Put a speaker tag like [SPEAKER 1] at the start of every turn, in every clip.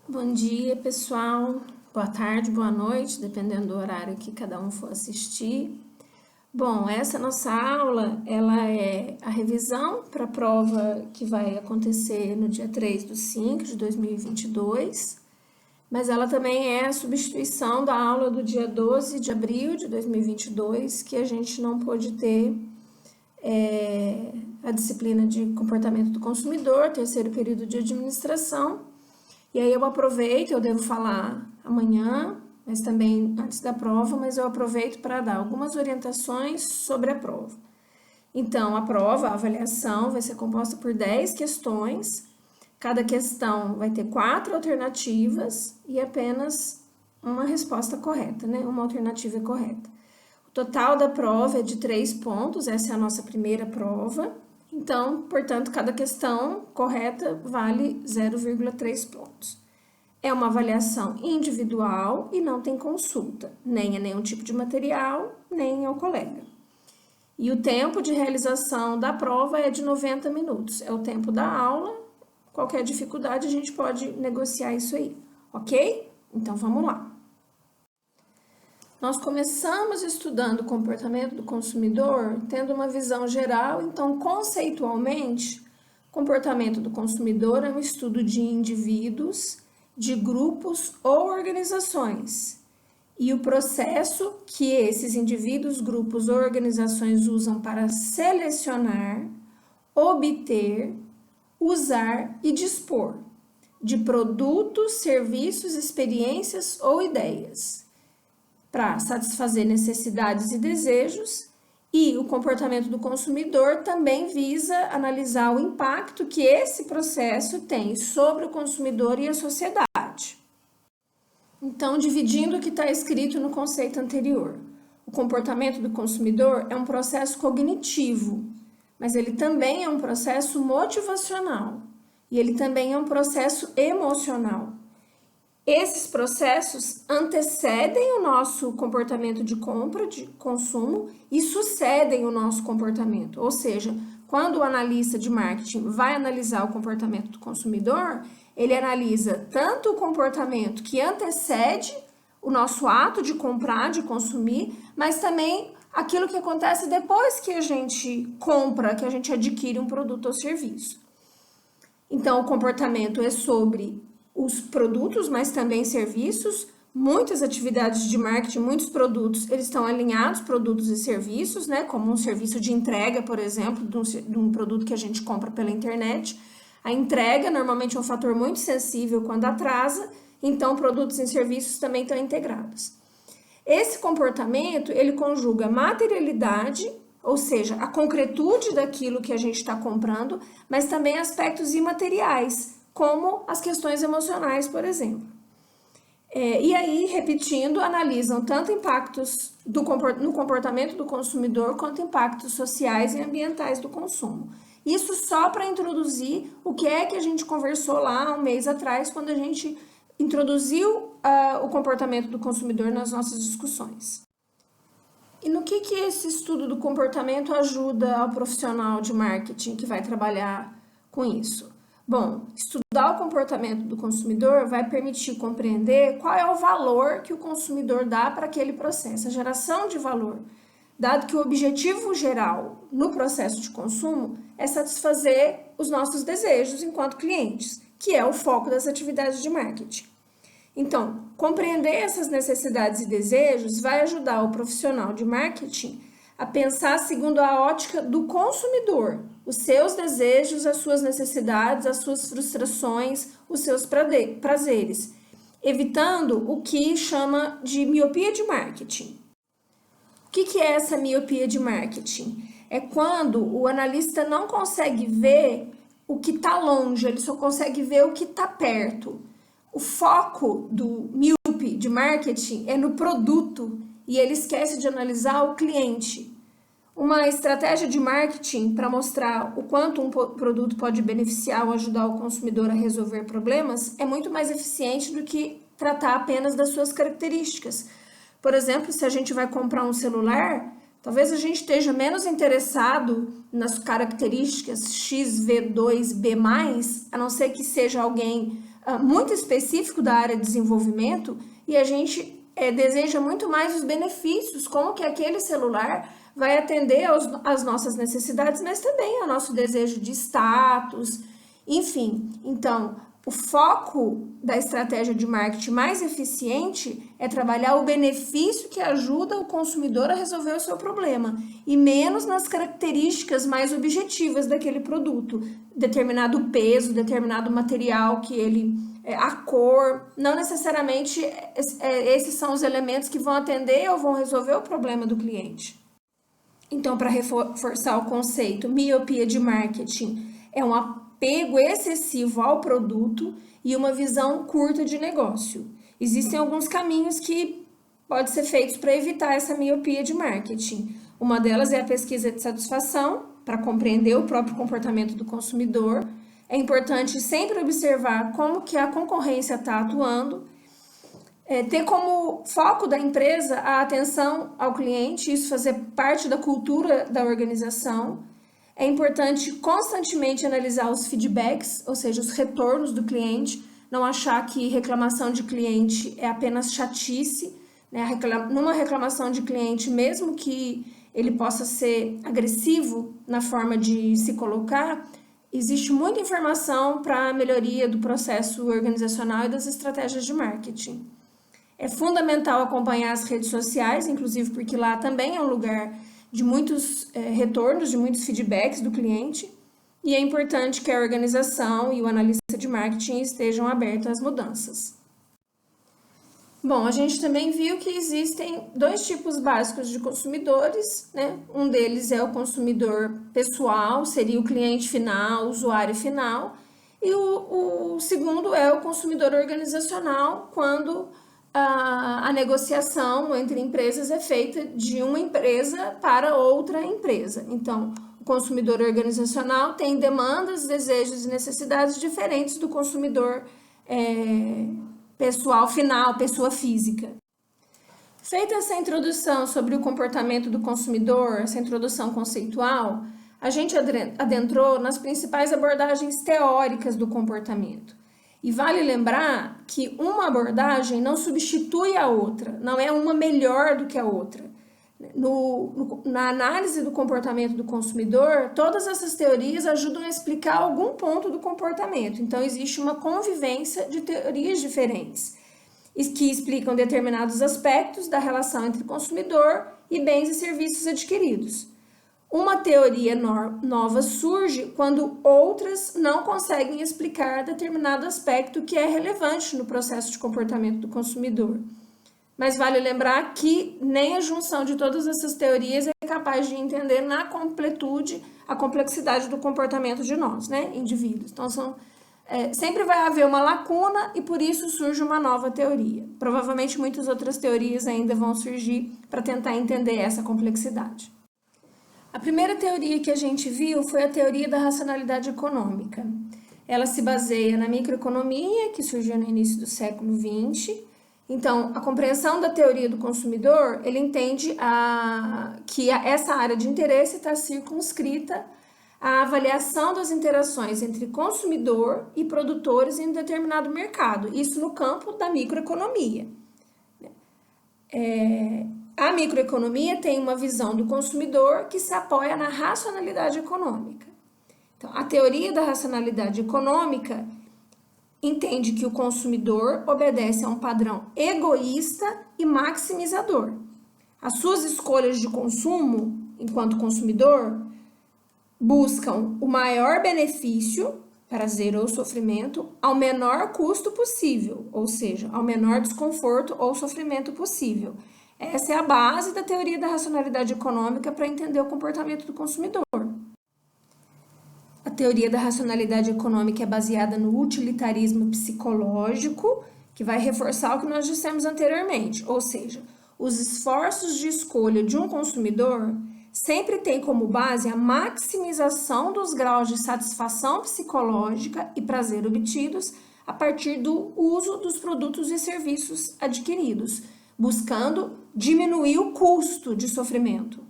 [SPEAKER 1] Bom dia, pessoal. Boa tarde, boa noite, dependendo do horário que cada um for assistir. Bom, essa nossa aula, ela é a revisão para a prova que vai acontecer no dia 3/5 de 2022, mas ela também é a substituição da aula do dia 12 de abril de 2022, que a gente não pôde ter a disciplina de comportamento do consumidor, terceiro período de administração. E aí eu aproveito, eu devo falar amanhã, mas também antes da prova, mas eu aproveito para dar algumas orientações sobre a prova. Então, a prova, a avaliação, vai ser composta por 10 questões. Cada questão vai ter 4 alternativas e apenas uma resposta correta, né? Uma alternativa correta. O total da prova é de 3 pontos, essa é a nossa primeira prova. Então, portanto, cada questão correta vale 0,3 pontos. É uma avaliação individual e não tem consulta, nem a nenhum tipo de material, nem ao colega. E o tempo de realização da prova é de 90 minutos, é o tempo da aula. Qualquer dificuldade a gente pode negociar isso aí, ok? Então, vamos lá. Nós começamos estudando o comportamento do consumidor, tendo uma visão geral, então, conceitualmente, o comportamento do consumidor é um estudo de indivíduos, de grupos ou organizações, e o processo que esses indivíduos, grupos ou organizações usam para selecionar, obter, usar e dispor de produtos, serviços, experiências ou ideias, para satisfazer necessidades e desejos, e o comportamento do consumidor também visa analisar o impacto que esse processo tem sobre o consumidor e a sociedade. Então, dividindo o que está escrito no conceito anterior, o comportamento do consumidor é um processo cognitivo, mas ele também é um processo motivacional, e ele também é um processo emocional. Esses processos antecedem o nosso comportamento de compra, de consumo, e sucedem o nosso comportamento. Ou seja, quando o analista de marketing vai analisar o comportamento do consumidor, ele analisa tanto o comportamento que antecede o nosso ato de comprar, de consumir, mas também aquilo que acontece depois que a gente compra, que a gente adquire um produto ou serviço. Então, o comportamento é sobre os produtos, mas também serviços. Muitas atividades de marketing, muitos produtos, eles estão alinhados, produtos e serviços, né? Como um serviço de entrega, por exemplo, de um produto que a gente compra pela internet. A entrega normalmente é um fator muito sensível quando atrasa, então produtos e serviços também estão integrados. Esse comportamento, ele conjuga materialidade, ou seja, a concretude daquilo que a gente está comprando, mas também aspectos imateriais, como as questões emocionais, por exemplo. E aí, repetindo, analisam tanto impactos no comportamento do consumidor, quanto impactos sociais e ambientais do consumo. Isso só para introduzir o que é que a gente conversou lá um mês atrás, quando a gente introduziu o comportamento do consumidor nas nossas discussões. E no que esse estudo do comportamento ajuda ao profissional de marketing que vai trabalhar com isso? Bom, estudar o comportamento do consumidor vai permitir compreender qual é o valor que o consumidor dá para aquele processo, a geração de valor, dado que o objetivo geral no processo de consumo é satisfazer os nossos desejos enquanto clientes, que é o foco das atividades de marketing. Então, compreender essas necessidades e desejos vai ajudar o profissional de marketing a pensar segundo a ótica do consumidor, os seus desejos, as suas necessidades, as suas frustrações, os seus prazeres, evitando o que chama de miopia de marketing. O que é essa miopia de marketing? É quando o analista não consegue ver o que está longe, ele só consegue ver o que está perto. O foco do míope de marketing é no produto e ele esquece de analisar o cliente. Uma estratégia de marketing para mostrar o quanto um produto pode beneficiar ou ajudar o consumidor a resolver problemas é muito mais eficiente do que tratar apenas das suas características. Por exemplo, se a gente vai comprar um celular, talvez a gente esteja menos interessado nas características XV2B+, a não ser que seja alguém muito específico da área de desenvolvimento e a gente deseja muito mais os benefícios, como que aquele celular vai atender às nossas necessidades, mas também ao nosso desejo de status, enfim. Então, o foco da estratégia de marketing mais eficiente é trabalhar o benefício que ajuda o consumidor a resolver o seu problema e menos nas características mais objetivas daquele produto, determinado peso, determinado material que ele, a cor, não necessariamente esses são os elementos que vão atender ou vão resolver o problema do cliente. Então, para reforçar o conceito, miopia de marketing é um apego excessivo ao produto e uma visão curta de negócio. Existem alguns caminhos que podem ser feitos para evitar essa miopia de marketing. Uma delas é a pesquisa de satisfação, para compreender o próprio comportamento do consumidor. É importante sempre observar como que a concorrência está atuando, ter como foco da empresa a atenção ao cliente, isso fazer parte da cultura da organização. É importante constantemente analisar os feedbacks, ou seja, os retornos do cliente, não achar que reclamação de cliente é apenas chatice, né? Numa reclamação de cliente, mesmo que ele possa ser agressivo na forma de se colocar, existe muita informação para a melhoria do processo organizacional e das estratégias de marketing. É fundamental acompanhar as redes sociais, inclusive porque lá também é um lugar de muitos retornos, de muitos feedbacks do cliente, e é importante que a organização e o analista de marketing estejam abertos às mudanças. Bom, a gente também viu que existem dois tipos básicos de consumidores, né? Um deles é o consumidor pessoal, seria o cliente final, o usuário final, e o segundo é o consumidor organizacional, quando a negociação entre empresas é feita de uma empresa para outra empresa. Então, o consumidor organizacional tem demandas, desejos e necessidades diferentes do consumidor pessoal final, pessoa física. Feita essa introdução sobre o comportamento do consumidor, essa introdução conceitual, a gente adentrou nas principais abordagens teóricas do comportamento. E vale lembrar que uma abordagem não substitui a outra, não é uma melhor do que a outra. Na análise do comportamento do consumidor, todas essas teorias ajudam a explicar algum ponto do comportamento. Então, existe uma convivência de teorias diferentes, que explicam determinados aspectos da relação entre consumidor e bens e serviços adquiridos. Uma teoria nova surge quando outras não conseguem explicar determinado aspecto que é relevante no processo de comportamento do consumidor. Mas vale lembrar que nem a junção de todas essas teorias é capaz de entender na completude a complexidade do comportamento de nós, né, indivíduos. Então, sempre vai haver uma lacuna e por isso surge uma nova teoria. Provavelmente muitas outras teorias ainda vão surgir para tentar entender essa complexidade. A primeira teoria que a gente viu foi a teoria da racionalidade econômica. Ela se baseia na microeconomia, que surgiu no início do século XX. Então, a compreensão da teoria do consumidor, ele entende que essa área de interesse está circunscrita à avaliação das interações entre consumidor e produtores em um determinado mercado, isso no campo da microeconomia. A microeconomia tem uma visão do consumidor que se apoia na racionalidade econômica. Então, a teoria da racionalidade econômica entende que o consumidor obedece a um padrão egoísta e maximizador. As suas escolhas de consumo, enquanto consumidor, buscam o maior benefício, prazer ou sofrimento, ao menor custo possível, ou seja, ao menor desconforto ou sofrimento possível. Essa é a base da teoria da racionalidade econômica para entender o comportamento do consumidor. A teoria da racionalidade econômica é baseada no utilitarismo psicológico, que vai reforçar o que nós dissemos anteriormente, ou seja, os esforços de escolha de um consumidor sempre têm como base a maximização dos graus de satisfação psicológica e prazer obtidos a partir do uso dos produtos e serviços adquiridos, buscando diminuir o custo de sofrimento.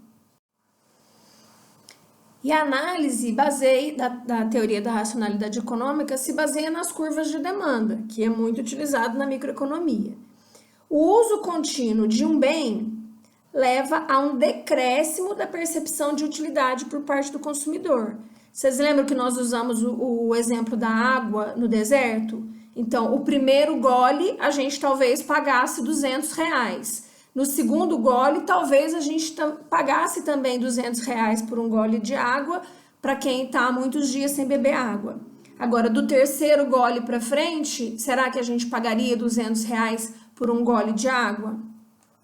[SPEAKER 1] E a análise da teoria da racionalidade econômica se baseia nas curvas de demanda, que é muito utilizado na microeconomia. O uso contínuo de um bem leva a um decréscimo da percepção de utilidade por parte do consumidor. Vocês lembram que nós usamos o exemplo da água no deserto? Então, o primeiro gole, a gente talvez pagasse R$200. No segundo gole, talvez a gente pagasse também R$200 por um gole de água para quem está há muitos dias sem beber água. Agora, do terceiro gole para frente, será que a gente pagaria R$200 por um gole de água?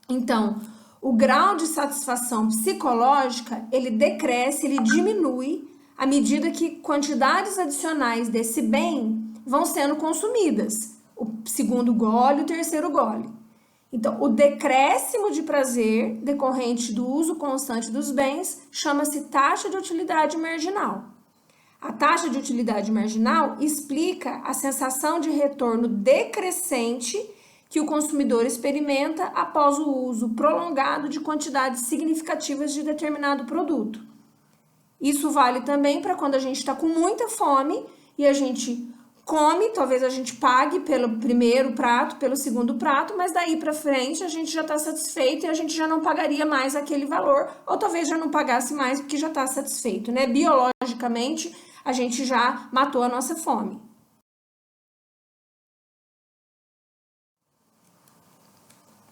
[SPEAKER 1] Então, o grau de satisfação psicológica, ele decresce, ele diminui à medida que quantidades adicionais desse bem vão sendo consumidas. O segundo gole, o terceiro gole. Então, o decréscimo de prazer decorrente do uso constante dos bens chama-se taxa de utilidade marginal. A taxa de utilidade marginal explica a sensação de retorno decrescente que o consumidor experimenta após o uso prolongado de quantidades significativas de determinado produto. Isso vale também para quando a gente está com muita fome e a gente come, talvez a gente pague pelo primeiro prato, pelo segundo prato, mas daí para frente a gente já está satisfeito e a gente já não pagaria mais aquele valor, ou talvez já não pagasse mais porque já está satisfeito, né? Biologicamente, a gente já matou a nossa fome.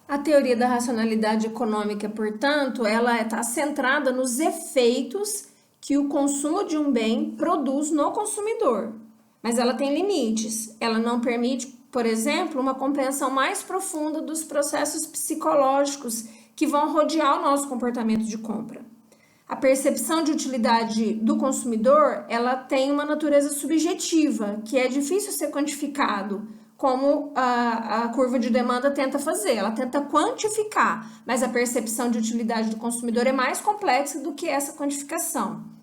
[SPEAKER 1] A teoria da racionalidade econômica, portanto, ela está centrada nos efeitos que o consumo de um bem produz no consumidor. Mas ela tem limites. Ela não permite, por exemplo, uma compreensão mais profunda dos processos psicológicos que vão rodear o nosso comportamento de compra. A percepção de utilidade do consumidor, ela tem uma natureza subjetiva, que é difícil ser quantificado, como a curva de demanda tenta fazer. Ela tenta quantificar, mas a percepção de utilidade do consumidor é mais complexa do que essa quantificação.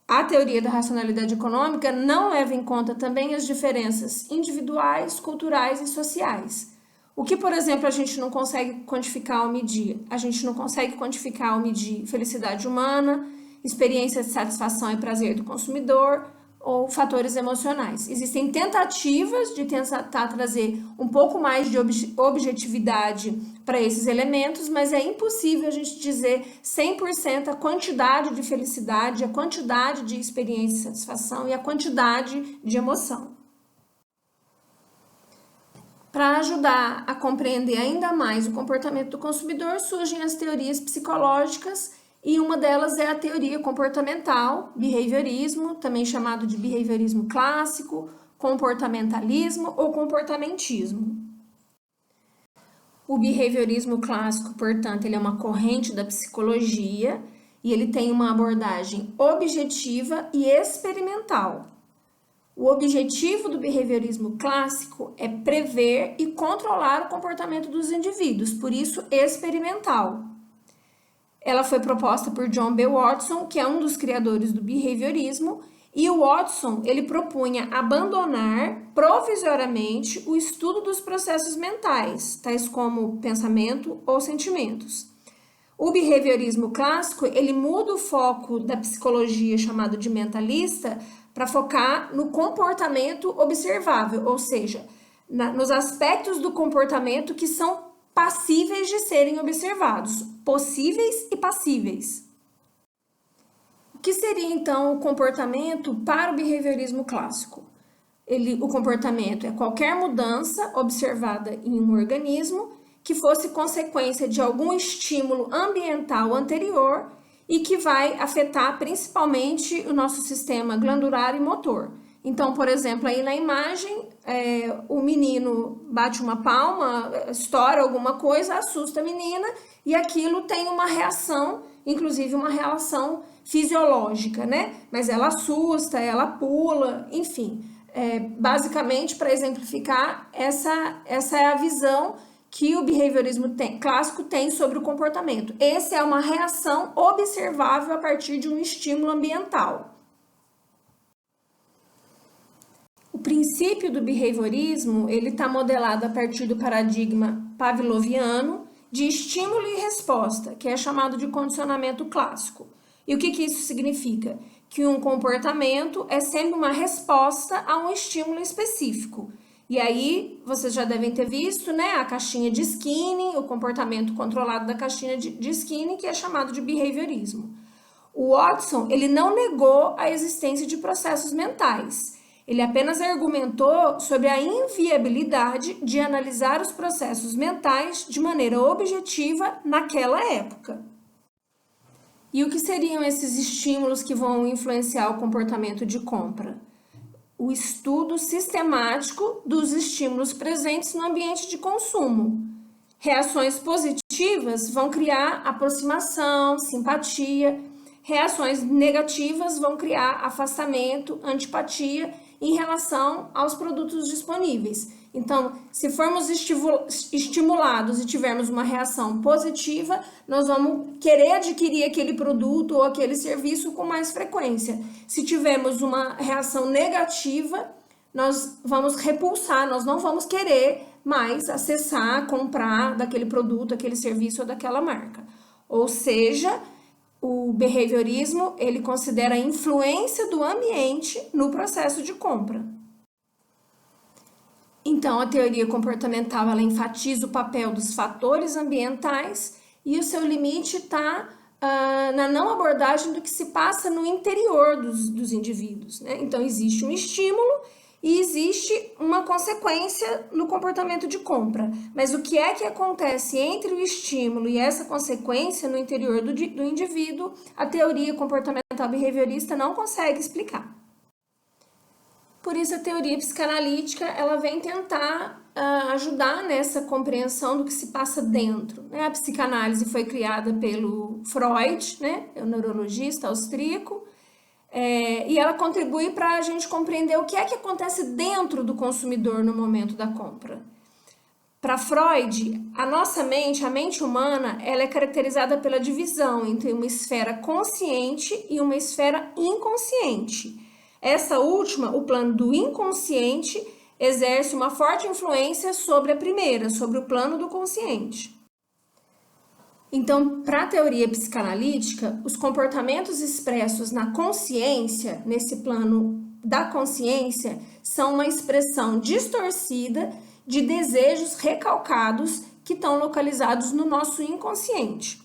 [SPEAKER 1] A teoria da racionalidade econômica não leva em conta também as diferenças individuais, culturais e sociais. O que, por exemplo, a gente não consegue quantificar ou medir? A gente não consegue quantificar ou medir felicidade humana, experiência de satisfação e prazer do consumidor ou fatores emocionais. Existem tentativas de tentar trazer um pouco mais de objetividade para esses elementos, mas é impossível a gente dizer 100% a quantidade de felicidade, a quantidade de experiência de satisfação e a quantidade de emoção. Para ajudar a compreender ainda mais o comportamento do consumidor, surgem as teorias psicológicas e uma delas é a teoria comportamental, behaviorismo, também chamado de behaviorismo clássico, comportamentalismo ou comportamentismo. O behaviorismo clássico, portanto, ele é uma corrente da psicologia e ele tem uma abordagem objetiva e experimental. O objetivo do behaviorismo clássico é prever e controlar o comportamento dos indivíduos, por isso experimental. Ela foi proposta por John B. Watson, que é um dos criadores do behaviorismo, e o Watson, ele propunha abandonar provisoriamente o estudo dos processos mentais, tais como pensamento ou sentimentos. O behaviorismo clássico, ele muda o foco da psicologia chamado de mentalista para focar no comportamento observável, ou seja, nos aspectos do comportamento que são passíveis de serem observados, possíveis e passíveis. O que seria então o comportamento para o behaviorismo clássico? O comportamento é qualquer mudança observada em um organismo que fosse consequência de algum estímulo ambiental anterior e que vai afetar principalmente o nosso sistema glandular e motor. Então, por exemplo, aí na imagem, o menino bate uma palma, estoura alguma coisa, assusta a menina e aquilo tem uma reação, inclusive uma reação fisiológica, né? Mas ela assusta, ela pula, enfim. Basicamente, para exemplificar, essa é a visão que o behaviorismo clássico tem sobre o comportamento. Essa é uma reação observável a partir de um estímulo ambiental. O princípio do behaviorismo, ele está modelado a partir do paradigma pavloviano de estímulo e resposta, que é chamado de condicionamento clássico. E o que isso significa? Que um comportamento é sempre uma resposta a um estímulo específico. E aí, vocês já devem ter visto, né, a caixinha de Skinner, o comportamento controlado da caixinha de Skinner, que é chamado de behaviorismo. O Watson, ele não negou a existência de processos mentais. Ele apenas argumentou sobre a inviabilidade de analisar os processos mentais de maneira objetiva naquela época. E o que seriam esses estímulos que vão influenciar o comportamento de compra? O estudo sistemático dos estímulos presentes no ambiente de consumo. Reações positivas vão criar aproximação, simpatia. Reações negativas vão criar afastamento, antipatia em relação aos produtos disponíveis. Então, se formos estimulados e tivermos uma reação positiva, nós vamos querer adquirir aquele produto ou aquele serviço com mais frequência. Se tivermos uma reação negativa, nós vamos repulsar, nós não vamos querer mais acessar, comprar daquele produto, aquele serviço ou daquela marca. Ou seja, o behaviorismo, ele considera a influência do ambiente no processo de compra. Então, a teoria comportamental, ela enfatiza o papel dos fatores ambientais e o seu limite está na não abordagem do que se passa no interior dos indivíduos, né? Então, existe um estímulo e existe uma consequência no comportamento de compra. Mas o que é que acontece entre o estímulo e essa consequência no interior do indivíduo, a teoria comportamental behaviorista não consegue explicar. Por isso, a teoria psicanalítica, ela vem tentar ajudar nessa compreensão do que se passa dentro, né? A psicanálise foi criada pelo Freud, né? É um neurologista austríaco, e ela contribui para a gente compreender o que é que acontece dentro do consumidor no momento da compra. Para Freud, a nossa mente, a mente humana, ela é caracterizada pela divisão entre uma esfera consciente e uma esfera inconsciente. Essa última, o plano do inconsciente, exerce uma forte influência sobre a primeira, sobre o plano do consciente. Então, para a teoria psicanalítica, os comportamentos expressos na consciência, nesse plano da consciência, são uma expressão distorcida de desejos recalcados que estão localizados no nosso inconsciente.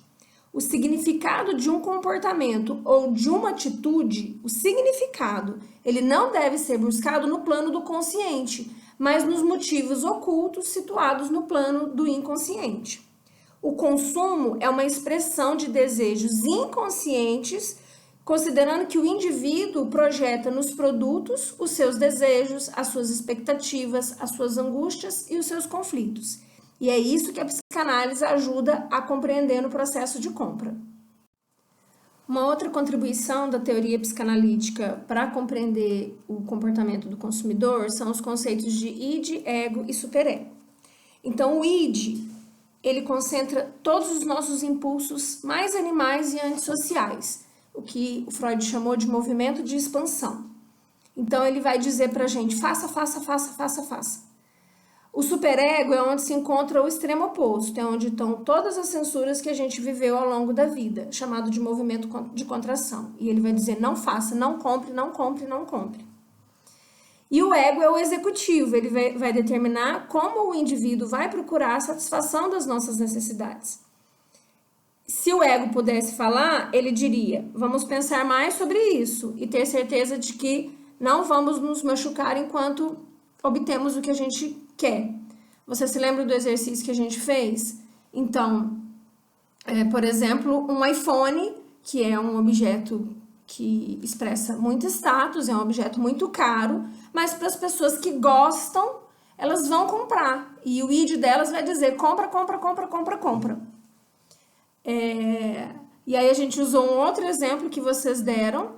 [SPEAKER 1] O significado de um comportamento ou de uma atitude, o significado, ele não deve ser buscado no plano do consciente, mas nos motivos ocultos situados no plano do inconsciente. O consumo é uma expressão de desejos inconscientes, considerando que o indivíduo projeta nos produtos os seus desejos, as suas expectativas, as suas angústias e os seus conflitos. E é isso que a psicanálise ajuda a compreender no processo de compra. Uma outra contribuição da teoria psicanalítica para compreender o comportamento do consumidor são os conceitos de id, ego e superego. Então, o id, ele concentra todos os nossos impulsos mais animais e antissociais, o que o Freud chamou de movimento de expansão. Então, ele vai dizer para a gente, faça, faça, faça, faça, faça. O superego é onde se encontra o extremo oposto, é onde estão todas as censuras que a gente viveu ao longo da vida, chamado de movimento de contração. E ele vai dizer, não faça, não compre, não compre, não compre. E o ego é o executivo, ele vai determinar como o indivíduo vai procurar a satisfação das nossas necessidades. Se o ego pudesse falar, ele diria, vamos pensar mais sobre isso e ter certeza de que não vamos nos machucar enquanto obtemos o que a gente quer. Você se lembra do exercício que a gente fez? Então, por exemplo, um iPhone, que é um objeto que expressa muito status, é um objeto muito caro, mas para as pessoas que gostam, elas vão comprar. E o id delas vai dizer, compra, compra, compra, compra, compra. E aí a gente usou um outro exemplo que vocês deram,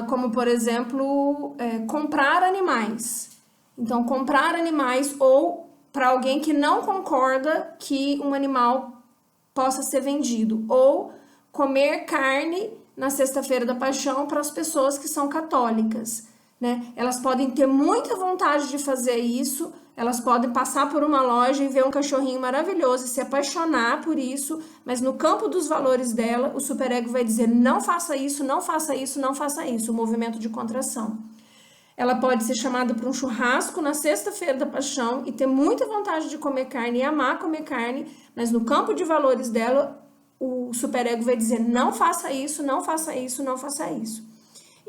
[SPEAKER 1] como, por exemplo, comprar animais. Então, comprar animais ou para alguém que não concorda que um animal possa ser vendido. Ou comer carne na Sexta-feira da Paixão para as pessoas que são católicas, né? Elas podem ter muita vontade de fazer isso, Elas podem passar por uma loja e ver um cachorrinho maravilhoso e se apaixonar por isso, mas no campo dos valores dela, o superego vai dizer não faça isso, não faça isso, não faça isso, o movimento de contração. Ela pode ser chamada para um churrasco na sexta-feira da paixão e ter muita vontade de comer carne e amar comer carne, mas no campo de valores dela, o superego vai dizer não faça isso, não faça isso, não faça isso.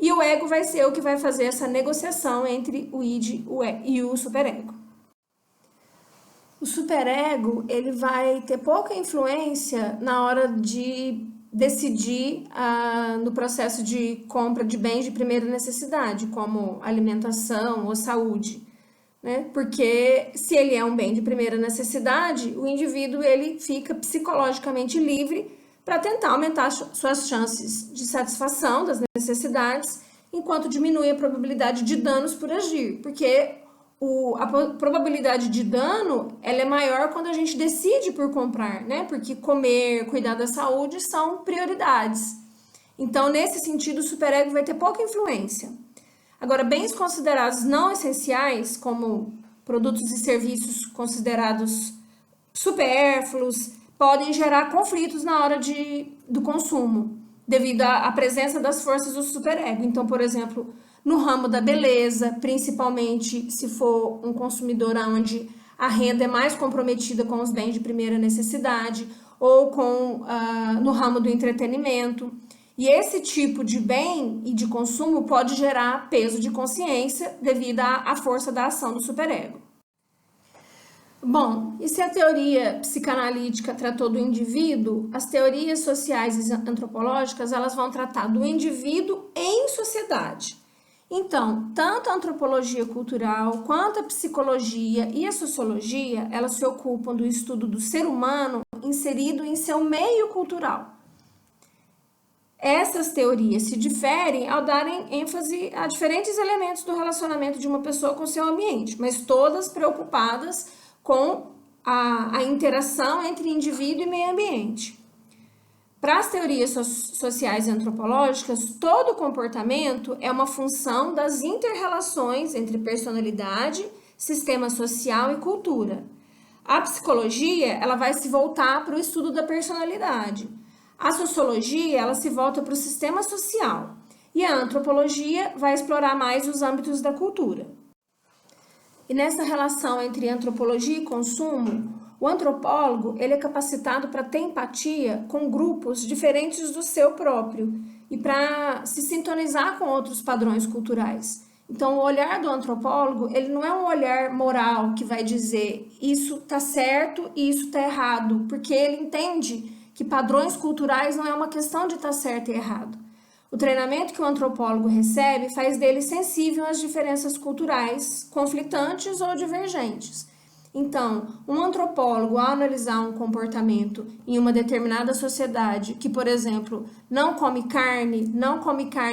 [SPEAKER 1] E o ego vai ser o que vai fazer essa negociação entre o id e o superego. O superego, ele vai ter pouca influência na hora de decidir no processo de compra de bens de primeira necessidade, como alimentação ou saúde, né? Porque se ele é um bem de primeira necessidade, o indivíduo ele fica psicologicamente livre para tentar aumentar suas chances de satisfação das necessidades, enquanto diminui a probabilidade de danos por agir, porque a probabilidade de dano ela é maior quando a gente decide por comprar, né? Porque comer, cuidar da saúde são prioridades. Então, nesse sentido, o superego vai ter pouca influência. Agora, bens considerados não essenciais, como produtos e serviços considerados supérfluos, podem gerar conflitos na hora do consumo, devido à presença das forças do superego. Então, por exemplo, no ramo da beleza, principalmente se for um consumidor onde a renda é mais comprometida com os bens de primeira necessidade, ou no ramo do entretenimento. E esse tipo de bem e de consumo pode gerar peso de consciência devido à força da ação do superego. Bom, e se a teoria psicanalítica tratou do indivíduo, as teorias sociais e antropológicas elas vão tratar do indivíduo em sociedade. Então, tanto a antropologia cultural, quanto a psicologia e a sociologia, elas se ocupam do estudo do ser humano inserido em seu meio cultural. Essas teorias se diferem ao darem ênfase a diferentes elementos do relacionamento de uma pessoa com seu ambiente, mas todas preocupadas com a interação entre indivíduo e meio ambiente. Para as teorias sociais e antropológicas, todo comportamento é uma função das inter-relações entre personalidade, sistema social e cultura. A psicologia ela vai se voltar para o estudo da personalidade. A sociologia ela se volta para o sistema social. E a antropologia vai explorar mais os âmbitos da cultura. E nessa relação entre antropologia e consumo, o antropólogo ele é capacitado para ter empatia com grupos diferentes do seu próprio e para se sintonizar com outros padrões culturais. Então, o olhar do antropólogo ele não é um olhar moral que vai dizer isso está certo e isso está errado, porque ele entende que padrões culturais não é uma questão de estar certo e errado. O treinamento que o antropólogo recebe faz dele sensível às diferenças culturais, conflitantes ou divergentes. Então, um antropólogo, ao analisar um comportamento em uma determinada sociedade, que, por exemplo, não come carne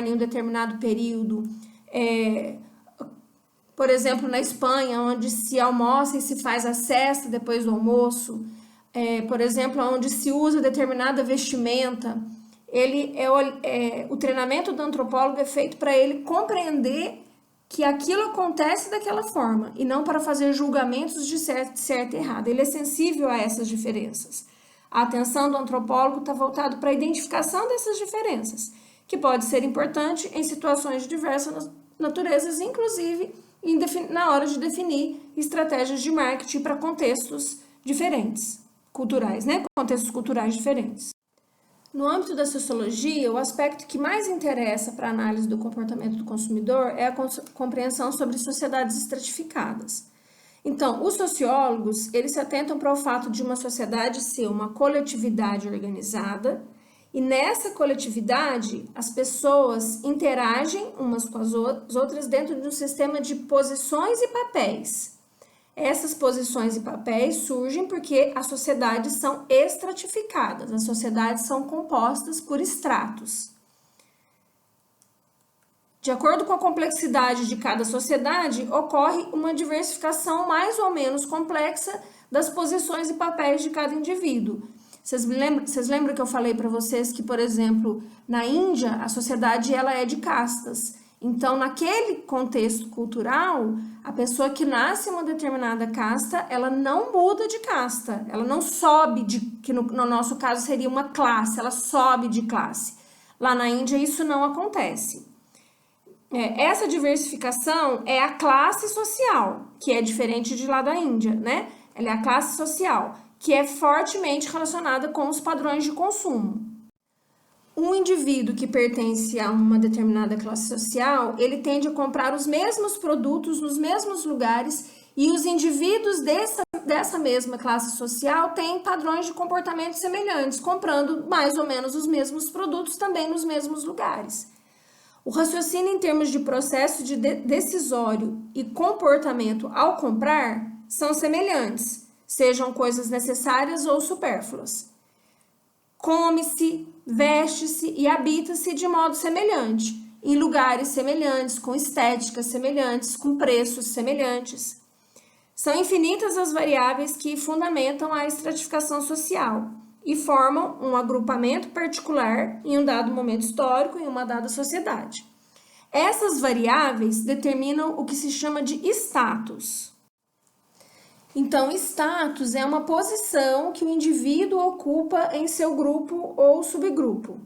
[SPEAKER 1] em um determinado período, por exemplo, na Espanha, onde se almoça e se faz a cesta depois do almoço, por exemplo, onde se usa determinada vestimenta, o treinamento do antropólogo é feito para ele compreender que aquilo acontece daquela forma e não para fazer julgamentos de certo e errado. Ele é sensível a essas diferenças. A atenção do antropólogo está voltada para a identificação dessas diferenças, que pode ser importante em situações de diversas naturezas, inclusive na hora de definir estratégias de marketing para contextos diferentes, culturais, né? Contextos culturais diferentes. No âmbito da sociologia, o aspecto que mais interessa para a análise do comportamento do consumidor é a compreensão sobre sociedades estratificadas. Então, os sociólogos, eles se atentam para o fato de uma sociedade ser uma coletividade organizada e nessa coletividade as pessoas interagem umas com as outras dentro de um sistema de posições e papéis. Essas posições e papéis surgem porque as sociedades são estratificadas, as sociedades são compostas por estratos. De acordo com a complexidade de cada sociedade, ocorre uma diversificação mais ou menos complexa das posições e papéis de cada indivíduo. Vocês lembram que eu falei para vocês que, por exemplo, na Índia, a sociedade ela é de castas. Então, naquele contexto cultural, a pessoa que nasce em uma determinada casta, ela não muda de casta, ela não sobe que no nosso caso seria uma classe, ela sobe de classe. Lá na Índia isso não acontece. Essa diversificação é a classe social, que é diferente de lá da Índia, né? Ela é a classe social, que é fortemente relacionada com os padrões de consumo. Um indivíduo que pertence a uma determinada classe social, ele tende a comprar os mesmos produtos nos mesmos lugares e os indivíduos dessa mesma classe social têm padrões de comportamento semelhantes, comprando mais ou menos os mesmos produtos também nos mesmos lugares. O raciocínio em termos de processo decisório e comportamento ao comprar são semelhantes, sejam coisas necessárias ou supérfluas. Come-se, veste-se e habita-se de modo semelhante, em lugares semelhantes, com estéticas semelhantes, com preços semelhantes. São infinitas as variáveis que fundamentam a estratificação social e formam um agrupamento particular em um dado momento histórico, em uma dada sociedade. Essas variáveis determinam o que se chama de status. Então, status é uma posição que o indivíduo ocupa em seu grupo ou subgrupo.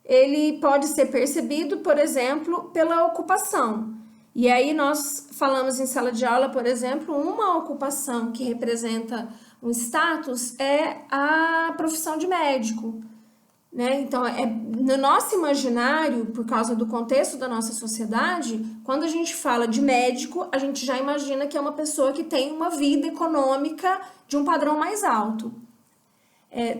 [SPEAKER 1] Ele pode ser percebido, por exemplo, pela ocupação. E aí nós falamos em sala de aula, por exemplo, uma ocupação que representa um status é a profissão de médico, né? Então, no nosso imaginário, por causa do contexto da nossa sociedade, quando a gente fala de médico, a gente já imagina que é uma pessoa que tem uma vida econômica de um padrão mais alto.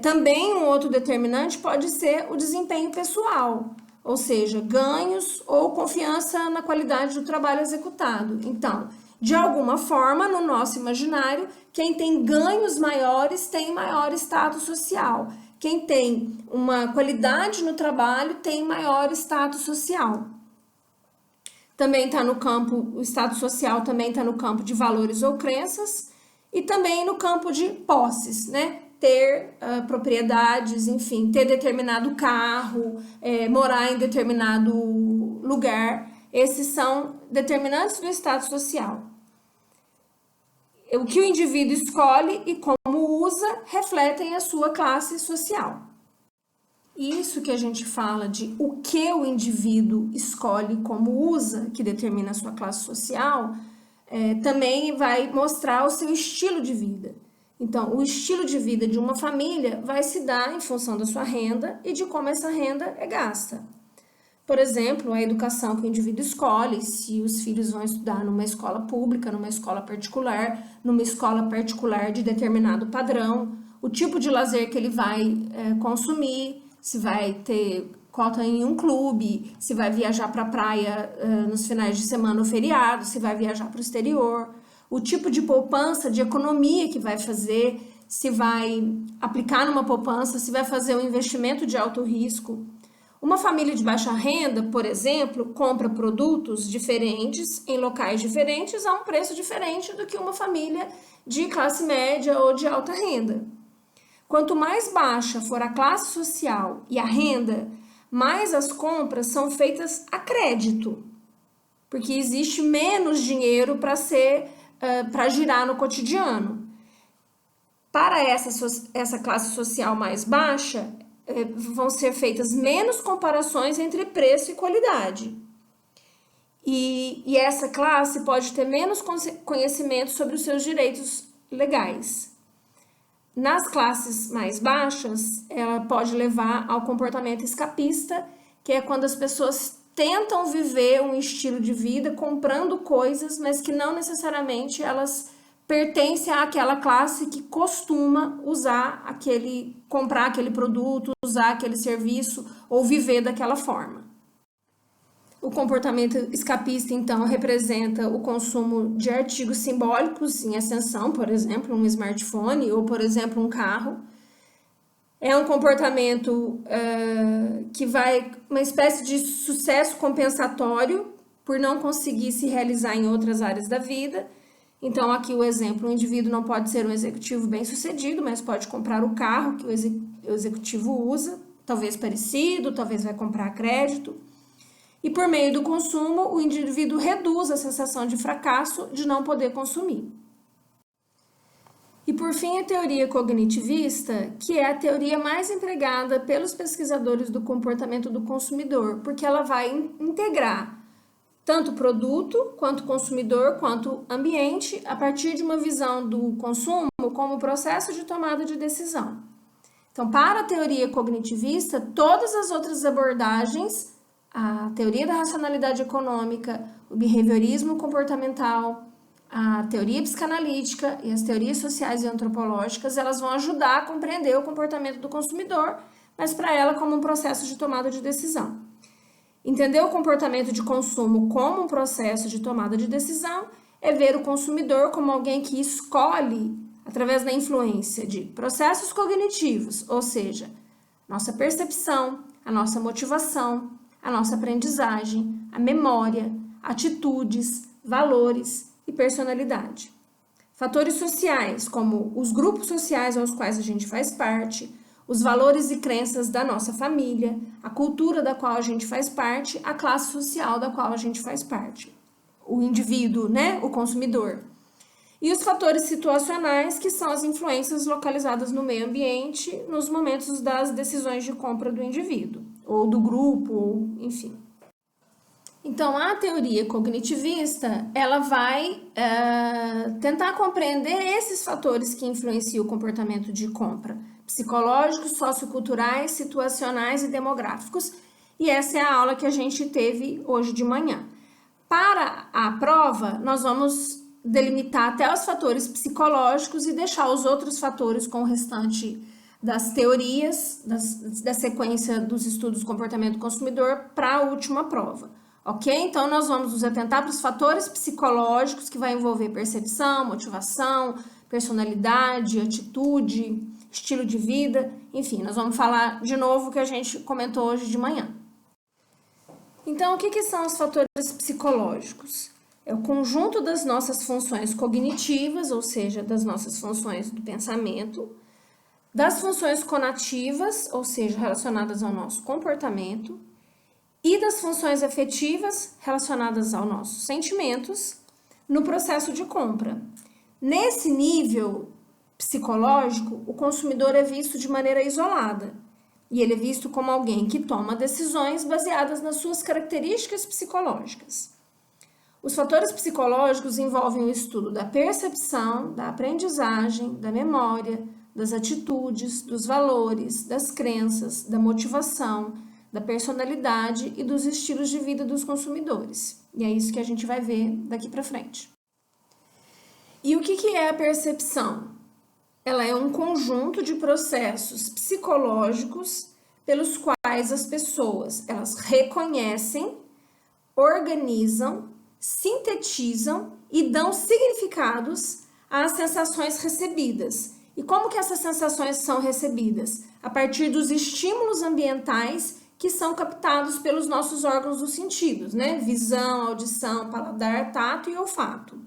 [SPEAKER 1] Também um outro determinante pode ser o desempenho pessoal, ou seja, ganhos ou confiança na qualidade do trabalho executado. Então, de alguma forma, no nosso imaginário, quem tem ganhos maiores tem maior status social. Quem tem uma qualidade no trabalho tem maior status social. Também está no campo, o status social também está no campo de valores ou crenças e também no campo de posses, né? Ter propriedades, enfim, ter determinado carro, morar em determinado lugar. Esses são determinantes do status social. O que o indivíduo escolhe e como usa refletem a sua classe social. Isso que a gente fala de o que o indivíduo escolhe e como usa, que determina a sua classe social, também vai mostrar o seu estilo de vida. Então, o estilo de vida de uma família vai se dar em função da sua renda e de como essa renda é gasta. Por exemplo, a educação que o indivíduo escolhe, se os filhos vão estudar numa escola pública, numa escola particular de determinado padrão, o tipo de lazer que ele vai consumir, se vai ter cota em um clube, se vai viajar para a praia nos finais de semana ou feriado, se vai viajar para o exterior, o tipo de poupança, de economia que vai fazer, se vai aplicar numa poupança, se vai fazer um investimento de alto risco. Uma família de baixa renda, por exemplo, compra produtos diferentes em locais diferentes a um preço diferente do que uma família de classe média ou de alta renda. Quanto mais baixa for a classe social e a renda, mais as compras são feitas a crédito, porque existe menos dinheiro para girar no cotidiano. Para essa classe social mais baixa, vão ser feitas menos comparações entre preço e qualidade. E essa classe pode ter menos conhecimento sobre os seus direitos legais. Nas classes mais baixas, ela pode levar ao comportamento escapista, que é quando as pessoas tentam viver um estilo de vida comprando coisas, mas que não necessariamente elas pertencem àquela classe que costuma comprar aquele produto, usar aquele serviço ou viver daquela forma. O comportamento escapista, então, representa o consumo de artigos simbólicos em ascensão, por exemplo, um smartphone ou, por exemplo, um carro. É um comportamento que vai uma espécie de sucesso compensatório por não conseguir se realizar em outras áreas da vida. Então, aqui o exemplo, o indivíduo não pode ser um executivo bem-sucedido, mas pode comprar o carro que o executivo usa, talvez parecido, talvez vai comprar a crédito. E por meio do consumo, o indivíduo reduz a sensação de fracasso de não poder consumir. E por fim, a teoria cognitivista, que é a teoria mais empregada pelos pesquisadores do comportamento do consumidor, porque ela vai integrar tanto produto, quanto consumidor, quanto ambiente, a partir de uma visão do consumo como processo de tomada de decisão. Então, para a teoria cognitivista, todas as outras abordagens, a teoria da racionalidade econômica, o behaviorismo comportamental, a teoria psicanalítica e as teorias sociais e antropológicas, elas vão ajudar a compreender o comportamento do consumidor, mas para ela como um processo de tomada de decisão. Entender o comportamento de consumo como um processo de tomada de decisão é ver o consumidor como alguém que escolhe, através da influência de processos cognitivos, ou seja, nossa percepção, a nossa motivação, a nossa aprendizagem, a memória, atitudes, valores e personalidade. Fatores sociais, como os grupos sociais aos quais a gente faz parte, os valores e crenças da nossa família, a cultura da qual a gente faz parte, a classe social da qual a gente faz parte. O indivíduo, né? O consumidor. E os fatores situacionais, que são as influências localizadas no meio ambiente nos momentos das decisões de compra do indivíduo, ou do grupo, ou enfim. Então, a teoria cognitivista, ela vai tentar compreender esses fatores que influenciam o comportamento de compra, psicológicos, socioculturais, situacionais e demográficos, e essa é a aula que a gente teve hoje de manhã. Para a prova, nós vamos delimitar até os fatores psicológicos e deixar os outros fatores com o restante das teorias, da sequência dos estudos do comportamento do consumidor para a última prova. Ok? Então, nós vamos nos atentar para os fatores psicológicos, que vai envolver percepção, motivação, personalidade, atitude, estilo de vida, enfim, nós vamos falar de novo o que a gente comentou hoje de manhã. Então, o que são os fatores psicológicos? É o conjunto das nossas funções cognitivas, ou seja, das nossas funções do pensamento, das funções conativas, ou seja, relacionadas ao nosso comportamento, e das funções afetivas relacionadas aos nossos sentimentos no processo de compra. Nesse nível psicológico, o consumidor é visto de maneira isolada e ele é visto como alguém que toma decisões baseadas nas suas características psicológicas. Os fatores psicológicos envolvem o estudo da percepção, da aprendizagem, da memória, das atitudes, dos valores, das crenças, da motivação, da personalidade e dos estilos de vida dos consumidores. E é isso que a gente vai ver daqui para frente. E o que é a percepção? Ela é um conjunto de processos psicológicos pelos quais as pessoas elas reconhecem, organizam, sintetizam e dão significados às sensações recebidas. E como que essas sensações são recebidas? A partir dos estímulos ambientais que são captados pelos nossos órgãos dos sentidos, né? Visão, audição, paladar, tato e olfato.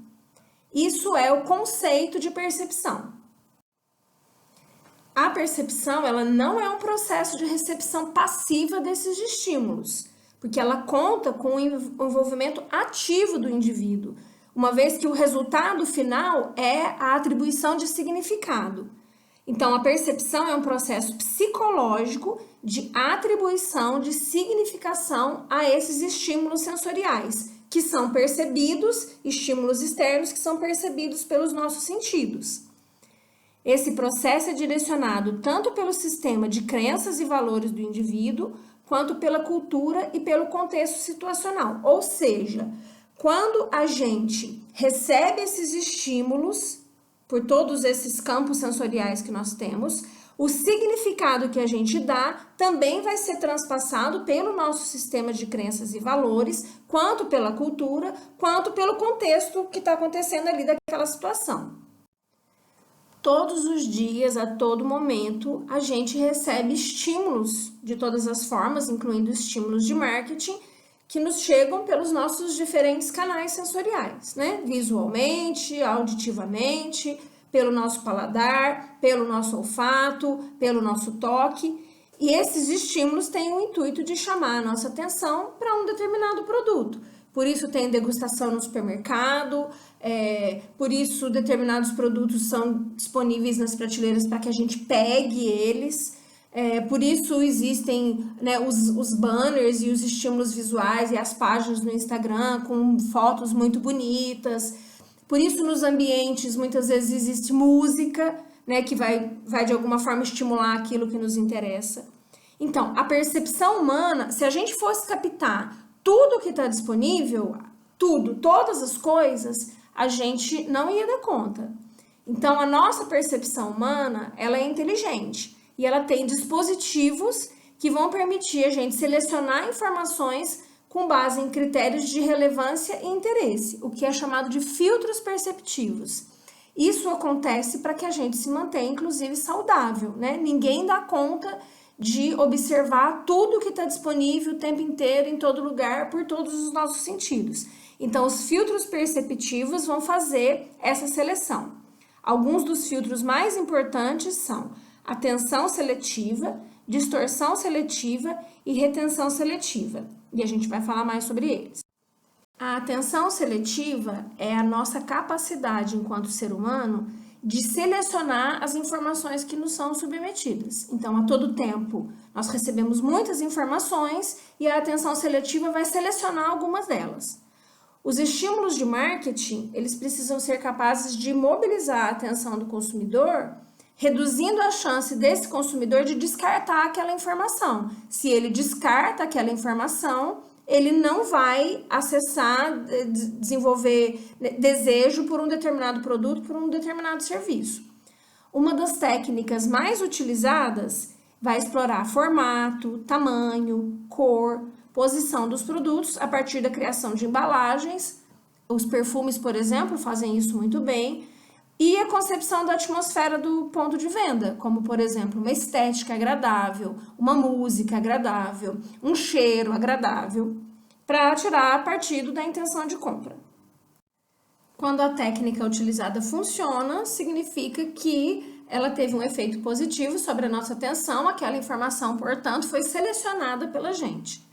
[SPEAKER 1] Isso é o conceito de percepção. A percepção, ela não é um processo de recepção passiva desses estímulos, porque ela conta com o envolvimento ativo do indivíduo, uma vez que o resultado final é a atribuição de significado. Então, a percepção é um processo psicológico de atribuição de significação a esses estímulos sensoriais, que são percebidos, estímulos externos que são percebidos pelos nossos sentidos. Esse processo é direcionado tanto pelo sistema de crenças e valores do indivíduo, quanto pela cultura e pelo contexto situacional. Ou seja, quando a gente recebe esses estímulos, por todos esses campos sensoriais que nós temos, o significado que a gente dá também vai ser transpassado pelo nosso sistema de crenças e valores, quanto pela cultura, quanto pelo contexto que está acontecendo ali daquela situação. Todos os dias, a todo momento, a gente recebe estímulos de todas as formas, incluindo estímulos de marketing, que nos chegam pelos nossos diferentes canais sensoriais, né? Visualmente, auditivamente, pelo nosso paladar, pelo nosso olfato, pelo nosso toque. E esses estímulos têm o intuito de chamar a nossa atenção para um determinado produto. Por isso tem degustação no supermercado, por isso determinados produtos são disponíveis nas prateleiras para que a gente pegue eles. Por isso existem, né, os banners e os estímulos visuais e as páginas no Instagram com fotos muito bonitas. Por isso nos ambientes muitas vezes existe música, né, que vai de alguma forma estimular aquilo que nos interessa. Então, a percepção humana, se a gente fosse captar tudo que está disponível, todas as coisas, a gente não ia dar conta. Então, a nossa percepção humana, ela é inteligente e ela tem dispositivos que vão permitir a gente selecionar informações com base em critérios de relevância e interesse, o que é chamado de filtros perceptivos. Isso acontece para que a gente se mantenha, inclusive, saudável, né? Ninguém dá conta de observar tudo que está disponível o tempo inteiro, em todo lugar, por todos os nossos sentidos. Então, os filtros perceptivos vão fazer essa seleção. Alguns dos filtros mais importantes são atenção seletiva, distorção seletiva e retenção seletiva. E a gente vai falar mais sobre eles. A atenção seletiva é a nossa capacidade, enquanto ser humano, de selecionar as informações que nos são submetidas. Então, a todo tempo, nós recebemos muitas informações e a atenção seletiva vai selecionar algumas delas. Os estímulos de marketing, eles precisam ser capazes de mobilizar a atenção do consumidor, reduzindo a chance desse consumidor de descartar aquela informação. Se ele descarta aquela informação, ele não vai acessar, desenvolver desejo por um determinado produto, por um determinado serviço. Uma das técnicas mais utilizadas vai explorar formato, tamanho, cor, posição dos produtos a partir da criação de embalagens. Os perfumes, por exemplo, fazem isso muito bem. E a concepção da atmosfera do ponto de venda, como, por exemplo, uma estética agradável, uma música agradável, um cheiro agradável, para tirar partido da intenção de compra. Quando a técnica utilizada funciona, significa que ela teve um efeito positivo sobre a nossa atenção, aquela informação, portanto, foi selecionada pela gente.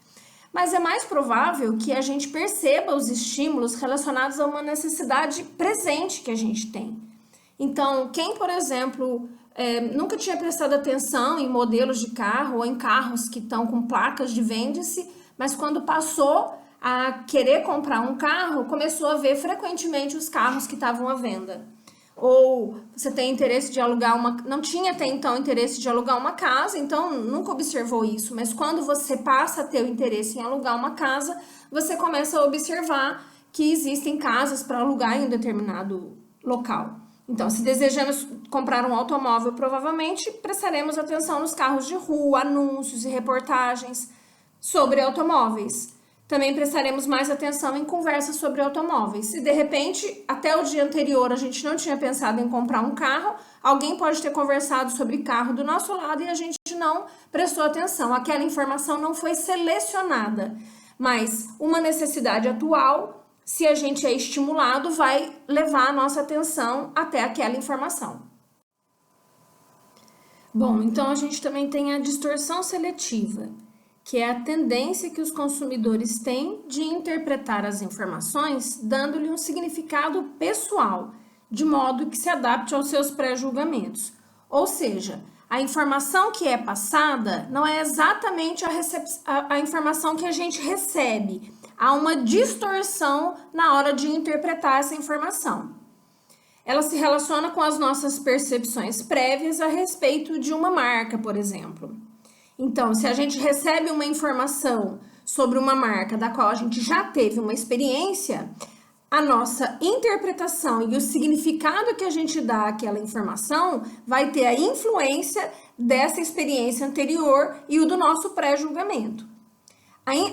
[SPEAKER 1] Mas é mais provável que a gente perceba os estímulos relacionados a uma necessidade presente que a gente tem. Então, quem, por exemplo, nunca tinha prestado atenção em modelos de carro ou em carros que estão com placas de vende-se, mas quando passou a querer comprar um carro, começou a ver frequentemente os carros que estavam à venda. Ou você tem interesse de alugar não tinha até então interesse de alugar uma casa, então nunca observou isso, mas quando você passa a ter o interesse em alugar uma casa, você começa a observar que existem casas para alugar em um determinado local. Então, se desejamos comprar um automóvel, provavelmente prestaremos atenção nos carros de rua, anúncios e reportagens sobre automóveis. Também prestaremos mais atenção em conversas sobre automóveis. Se de repente, até o dia anterior, a gente não tinha pensado em comprar um carro, alguém pode ter conversado sobre carro do nosso lado e a gente não prestou atenção. Aquela informação não foi selecionada, mas uma necessidade atual, se a gente é estimulado, vai levar a nossa atenção até aquela informação. Bom, então a gente também tem a distorção seletiva, que é a tendência que os consumidores têm de interpretar as informações dando-lhe um significado pessoal, de modo que se adapte aos seus pré-julgamentos. Ou seja, a informação que é passada não é exatamente a informação que a gente recebe. Há uma distorção na hora de interpretar essa informação. Ela se relaciona com as nossas percepções prévias a respeito de uma marca, por exemplo. Então, se a gente recebe uma informação sobre uma marca da qual a gente já teve uma experiência, a nossa interpretação e o significado que a gente dá àquela informação vai ter a influência dessa experiência anterior e o do nosso pré-julgamento.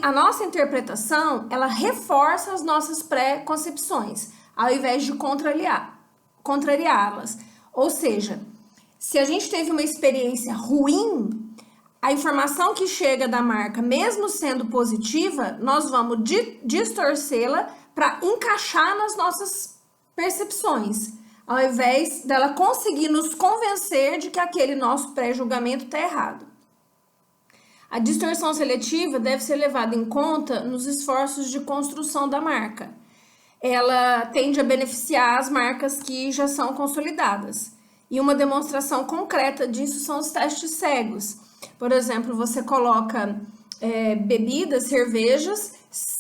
[SPEAKER 1] A nossa interpretação, ela reforça as nossas pré-concepções, ao invés de contrariá-las. Ou seja, se a gente teve uma experiência ruim, a informação que chega da marca, mesmo sendo positiva, nós vamos distorcê-la para encaixar nas nossas percepções, ao invés dela conseguir nos convencer de que aquele nosso pré-julgamento está errado. A distorção seletiva deve ser levada em conta nos esforços de construção da marca. Ela tende a beneficiar as marcas que já são consolidadas. E uma demonstração concreta disso são os testes cegos. Por exemplo, você coloca bebidas, cervejas,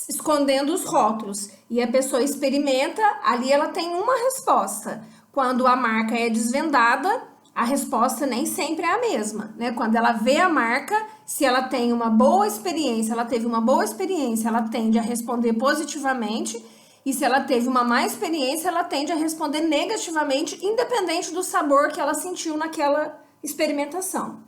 [SPEAKER 1] escondendo os rótulos. E a pessoa experimenta, ali ela tem uma resposta. Quando a marca é desvendada, a resposta nem sempre é a mesma, né? Quando ela vê a marca, se ela tem uma boa experiência, ela teve uma boa experiência, ela tende a responder positivamente. E se ela teve uma má experiência, ela tende a responder negativamente, independente do sabor que ela sentiu naquela experimentação.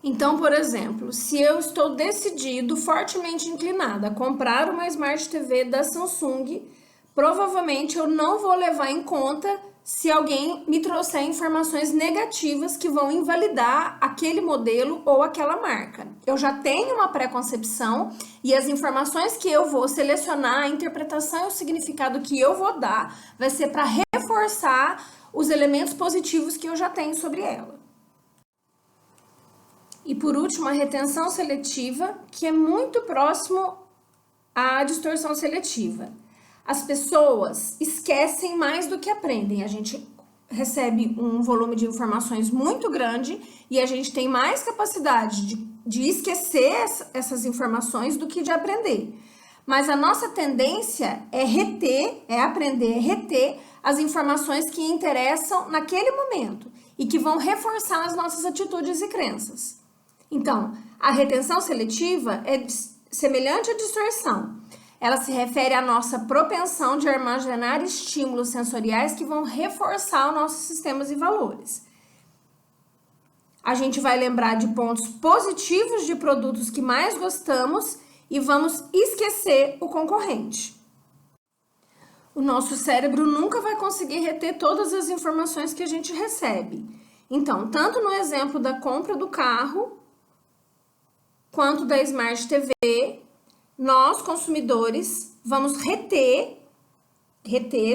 [SPEAKER 1] Então, por exemplo, se eu estou decidido, fortemente inclinada a comprar uma Smart TV da Samsung, provavelmente eu não vou levar em conta se alguém me trouxer informações negativas que vão invalidar aquele modelo ou aquela marca. Eu já tenho uma pré-concepção e as informações que eu vou selecionar, a interpretação e o significado que eu vou dar vai ser para reforçar os elementos positivos que eu já tenho sobre ela. E por último, a retenção seletiva, que é muito próximo à distorção seletiva. As pessoas esquecem mais do que aprendem. A gente recebe um volume de informações muito grande e a gente tem mais capacidade de esquecer essas informações do que de aprender. Mas a nossa tendência é reter as informações que interessam naquele momento e que vão reforçar as nossas atitudes e crenças. Então, a retenção seletiva é semelhante à distorção. Ela se refere à nossa propensão de armazenar estímulos sensoriais que vão reforçar os nossos sistemas e valores. A gente vai lembrar de pontos positivos de produtos que mais gostamos e vamos esquecer o concorrente. O nosso cérebro nunca vai conseguir reter todas as informações que a gente recebe. Então, tanto no exemplo da compra do carro, quanto da Smart TV, nós, consumidores, vamos reter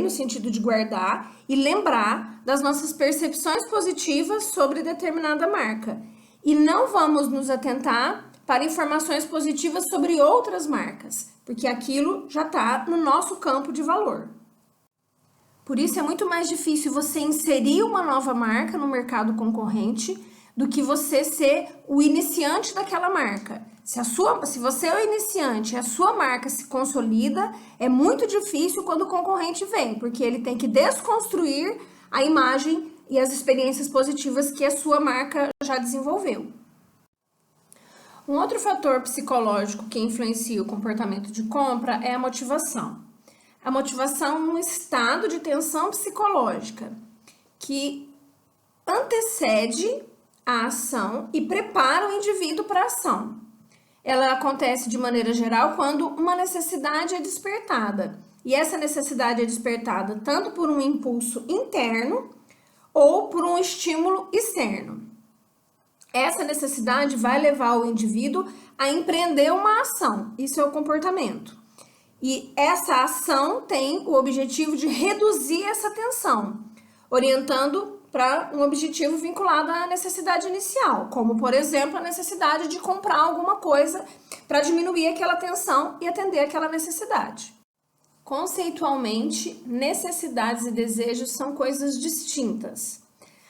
[SPEAKER 1] no sentido de guardar e lembrar das nossas percepções positivas sobre determinada marca. E não vamos nos atentar para informações positivas sobre outras marcas, porque aquilo já está no nosso campo de valor. Por isso é muito mais difícil você inserir uma nova marca no mercado concorrente do que você ser o iniciante daquela marca. Se você é o iniciante e a sua marca se consolida, é muito difícil quando o concorrente vem, porque ele tem que desconstruir a imagem e as experiências positivas que a sua marca já desenvolveu. Um outro fator psicológico que influencia o comportamento de compra é a motivação. A motivação é um estado de tensão psicológica que antecede a ação e prepara o indivíduo para a ação. Ela acontece de maneira geral quando uma necessidade é despertada. E essa necessidade é despertada tanto por um impulso interno ou por um estímulo externo. Essa necessidade vai levar o indivíduo a empreender uma ação. Isso é o comportamento. E essa ação tem o objetivo de reduzir essa tensão, orientando para um objetivo vinculado à necessidade inicial, como, por exemplo, a necessidade de comprar alguma coisa para diminuir aquela tensão e atender aquela necessidade. Conceitualmente, necessidades e desejos são coisas distintas.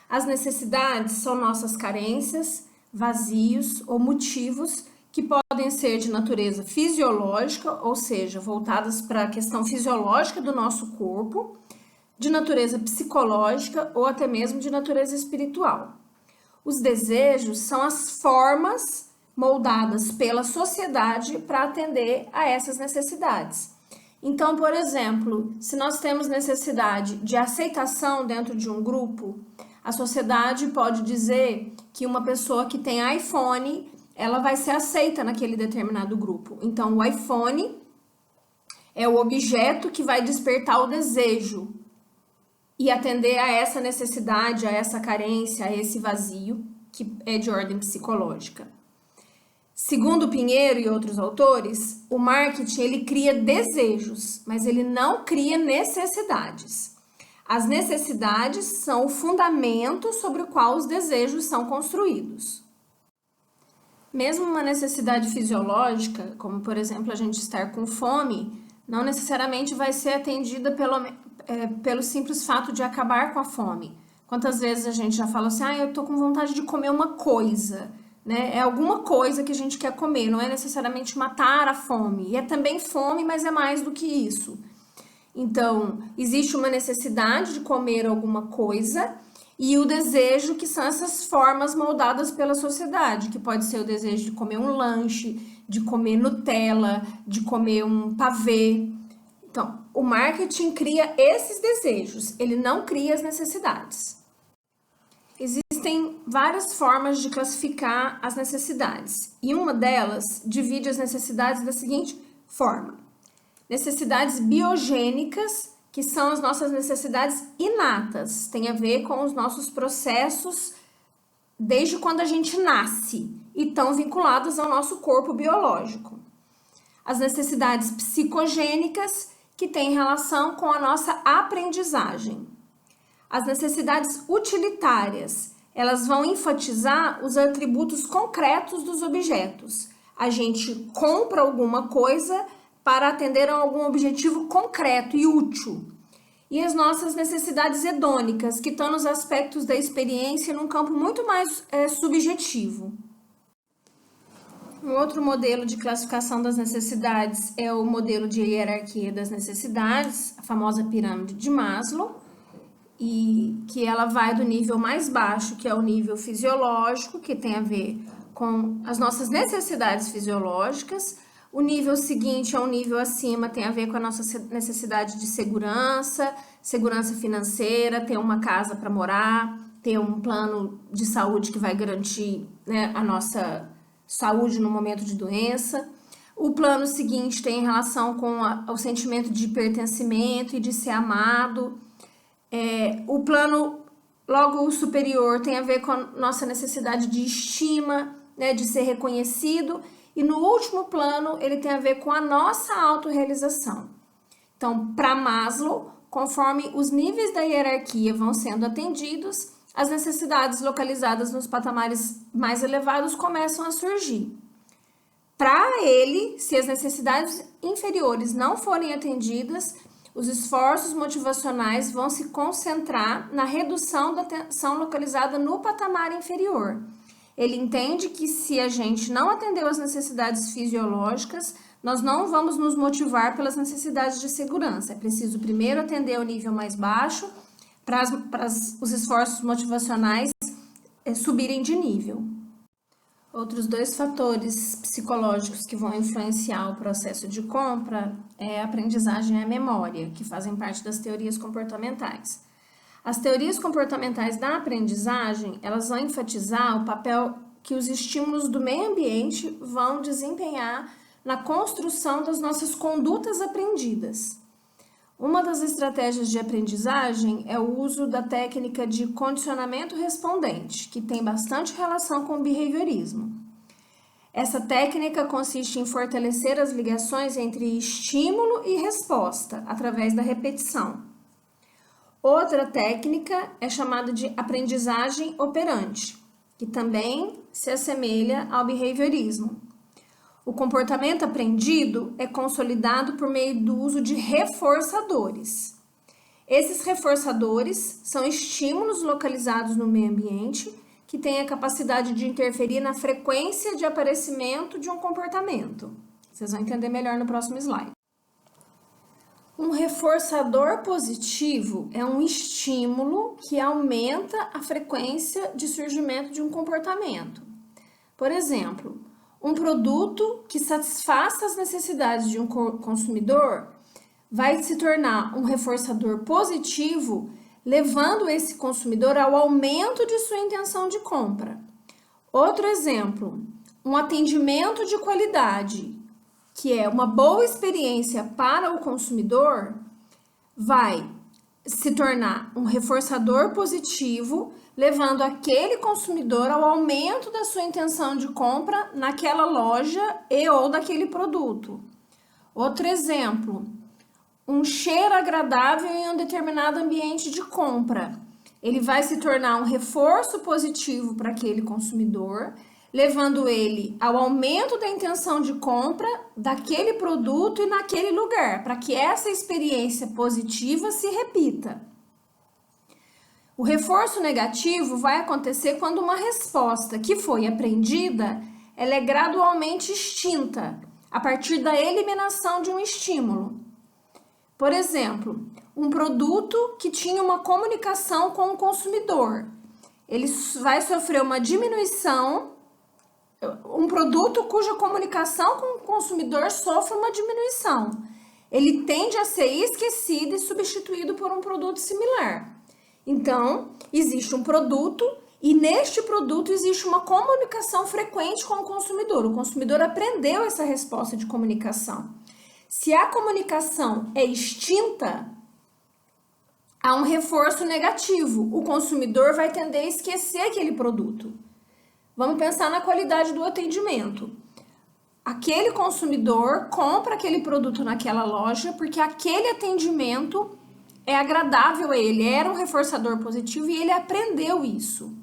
[SPEAKER 1] As necessidades são nossas carências, vazios ou motivos que podem ser de natureza fisiológica, ou seja, voltadas para a questão fisiológica do nosso corpo, de natureza psicológica ou até mesmo de natureza espiritual. Os desejos são as formas moldadas pela sociedade para atender a essas necessidades. Então, por exemplo, se nós temos necessidade de aceitação dentro de um grupo, a sociedade pode dizer que uma pessoa que tem iPhone, ela vai ser aceita naquele determinado grupo. Então, o iPhone é o objeto que vai despertar o desejo e atender a essa necessidade, a essa carência, a esse vazio, que é de ordem psicológica. Segundo Pinheiro e outros autores, o marketing ele cria desejos, mas ele não cria necessidades. As necessidades são o fundamento sobre o qual os desejos são construídos. Mesmo uma necessidade fisiológica, como por exemplo a gente estar com fome, não necessariamente vai ser atendida pelo simples fato de acabar com a fome. Quantas vezes a gente já fala assim, eu tô com vontade de comer uma coisa, né? É alguma coisa que a gente quer comer, não é necessariamente matar a fome. E é também fome, mas é mais do que isso. Então, existe uma necessidade de comer alguma coisa e o desejo, que são essas formas moldadas pela sociedade, que pode ser o desejo de comer um lanche, de comer Nutella, de comer um pavê. Então, o marketing cria esses desejos, ele não cria as necessidades. Existem várias formas de classificar as necessidades, e uma delas divide as necessidades da seguinte forma: necessidades biogênicas, que são as nossas necessidades inatas, tem a ver com os nossos processos desde quando a gente nasce e estão vinculadas ao nosso corpo biológico. As necessidades psicogênicas, que têm relação com a nossa aprendizagem. As necessidades utilitárias, elas vão enfatizar os atributos concretos dos objetos. A gente compra alguma coisa para atender a algum objetivo concreto e útil. E as nossas necessidades hedônicas, que estão nos aspectos da experiência num campo muito mais subjetivo. Um outro modelo de classificação das necessidades é o modelo de hierarquia das necessidades, a famosa pirâmide de Maslow, e que ela vai do nível mais baixo, que é o nível fisiológico, que tem a ver com as nossas necessidades fisiológicas. O nível seguinte, é um nível acima, tem a ver com a nossa necessidade de segurança, segurança financeira, ter uma casa para morar, ter um plano de saúde que vai garantir, né, a nossa saúde no momento de doença. O plano seguinte tem relação com o sentimento de pertencimento e de ser amado. O plano logo superior tem a ver com a nossa necessidade de estima, né, de ser reconhecido. E no último plano, ele tem a ver com a nossa autorrealização. Então, para Maslow, conforme os níveis da hierarquia vão sendo atendidos, as necessidades localizadas nos patamares mais elevados começam a surgir. Para ele, se as necessidades inferiores não forem atendidas, os esforços motivacionais vão se concentrar na redução da tensão localizada no patamar inferior. Ele entende que se a gente não atendeu às necessidades fisiológicas, nós não vamos nos motivar pelas necessidades de segurança. É preciso primeiro atender ao nível mais baixo para os esforços motivacionais subirem de nível. Outros dois fatores psicológicos que vão influenciar o processo de compra é a aprendizagem e a memória, que fazem parte das teorias comportamentais. As teorias comportamentais da aprendizagem, elas vão enfatizar o papel que os estímulos do meio ambiente vão desempenhar na construção das nossas condutas aprendidas. Uma das estratégias de aprendizagem é o uso da técnica de condicionamento respondente, que tem bastante relação com o behaviorismo. Essa técnica consiste em fortalecer as ligações entre estímulo e resposta, através da repetição. Outra técnica é chamada de aprendizagem operante, que também se assemelha ao behaviorismo. O comportamento aprendido é consolidado por meio do uso de reforçadores. Esses reforçadores são estímulos localizados no meio ambiente que têm a capacidade de interferir na frequência de aparecimento de um comportamento. Vocês vão entender melhor no próximo slide. Um reforçador positivo é um estímulo que aumenta a frequência de surgimento de um comportamento. Por exemplo, um produto que satisfaça as necessidades de um consumidor vai se tornar um reforçador positivo, levando esse consumidor ao aumento de sua intenção de compra. Outro exemplo, um atendimento de qualidade, que é uma boa experiência para o consumidor, vai se tornar um reforçador positivo, levando aquele consumidor ao aumento da sua intenção de compra naquela loja e ou daquele produto. Outro exemplo, um cheiro agradável em um determinado ambiente de compra. Ele vai se tornar um reforço positivo para aquele consumidor, levando ele ao aumento da intenção de compra daquele produto e naquele lugar, para que essa experiência positiva se repita. O reforço negativo vai acontecer quando uma resposta que foi aprendida, ela é gradualmente extinta, a partir da eliminação de um estímulo. Por exemplo, um produto que tinha uma comunicação com o consumidor, ele vai sofrer uma diminuição. Um produto cuja comunicação com o consumidor sofre uma diminuição. Ele tende a ser esquecido e substituído por um produto similar. Então, existe um produto e neste produto existe uma comunicação frequente com o consumidor. O consumidor aprendeu essa resposta de comunicação. Se a comunicação é extinta, há um reforço negativo. O consumidor vai tender a esquecer aquele produto. Vamos pensar na qualidade do atendimento. Aquele consumidor compra aquele produto naquela loja porque aquele atendimento é agradável a ele, era um reforçador positivo e ele aprendeu isso.